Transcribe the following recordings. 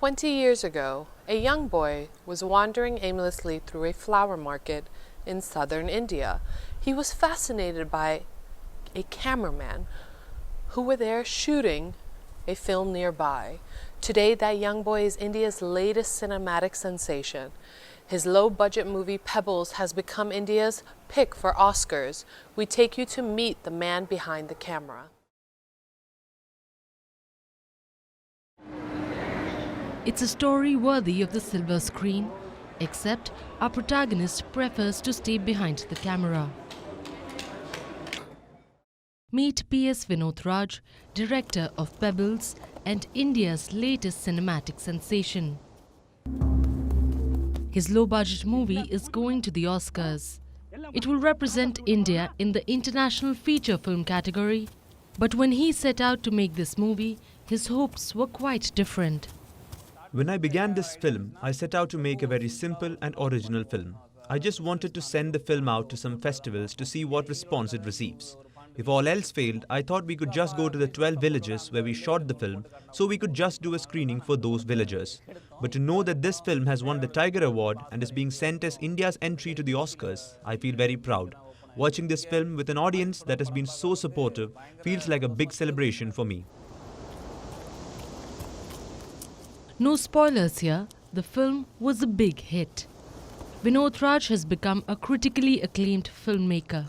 20 years ago, a young boy was wandering aimlessly through a flower market in southern India. He was fascinated by a cameraman who were there shooting a film nearby. Today, that young boy is India's latest cinematic sensation. His low-budget movie Pebbles has become India's pick for Oscars. We take you to meet the man behind the camera. It's a story worthy of the silver screen, except our protagonist prefers to stay behind the camera. Meet P.S. Vinothraj, director of Pebbles and India's latest cinematic sensation. His low-budget movie is going to the Oscars. It will represent India in the international feature film category. But when he set out to make this movie, his hopes were quite different. When I began this film, I set out to make a very simple and original film. I just wanted to send the film out to some festivals to see what response it receives. If all else failed, I thought we could just go to the 12 villages where we shot the film, so we could just do a screening for those villagers. But to know that this film has won the Tiger Award and is being sent as India's entry to the Oscars, I feel very proud. Watching this film with an audience that has been so supportive feels like a big celebration for me. No spoilers here, the film was a big hit. Vinothraj has become a critically acclaimed filmmaker.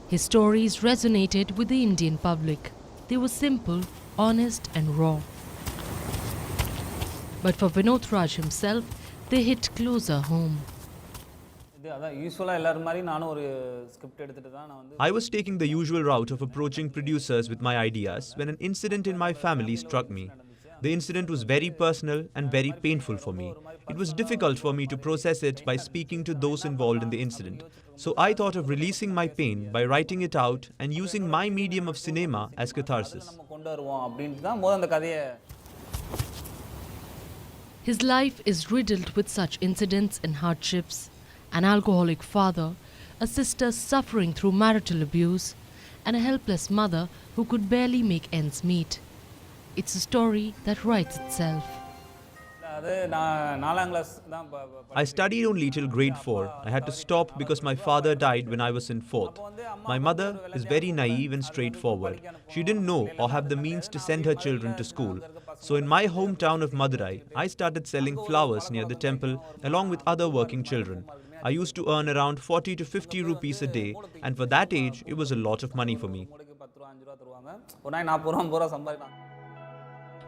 His stories resonated with the Indian public. They were simple, honest and raw. But for Vinothraj himself, they hit closer home. I was taking the usual route of approaching producers with my ideas when an incident in my family struck me. The incident was very personal and very painful for me. It was difficult for me to process it by speaking to those involved in the incident. So I thought of releasing my pain by writing it out and using my medium of cinema as catharsis. His life is riddled with such incidents and hardships. An alcoholic father, a sister suffering through marital abuse, and a helpless mother who could barely make ends meet. It's a story that writes itself. I studied only till grade 4. I had to stop because my father died when I was in 4th. My mother is very naive and straightforward. She didn't know or have the means to send her children to school. So in my hometown of Madurai, I started selling flowers near the temple along with other working children. I used to earn around 40 to 50 rupees a day, and for that age, it was a lot of money for me.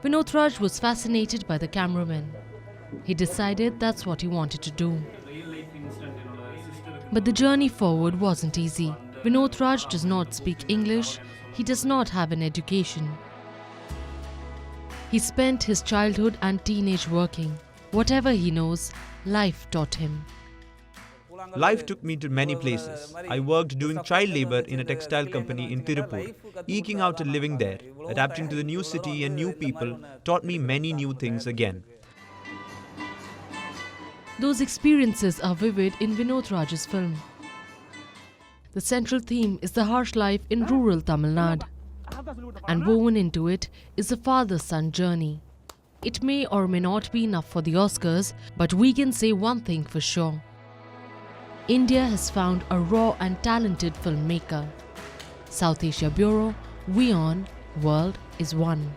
Vinothraj was fascinated by the cameraman. He decided that's what he wanted to do. But the journey forward wasn't easy. Vinothraj does not speak English. He does not have an education. He spent his childhood and teenage working. Whatever he knows, life taught him. Life took me to many places. I worked doing child labor in a textile company in Tirupur, eking out a living there. Adapting to the new city and new people taught me many new things again. Those experiences are vivid in Vinothraj's film. The central theme is the harsh life in rural Tamil Nadu, and woven into it is a father-son journey. It may or may not be enough for the Oscars, but we can say one thing for sure. India has found a raw and talented filmmaker. South Asia Bureau, WION World is one.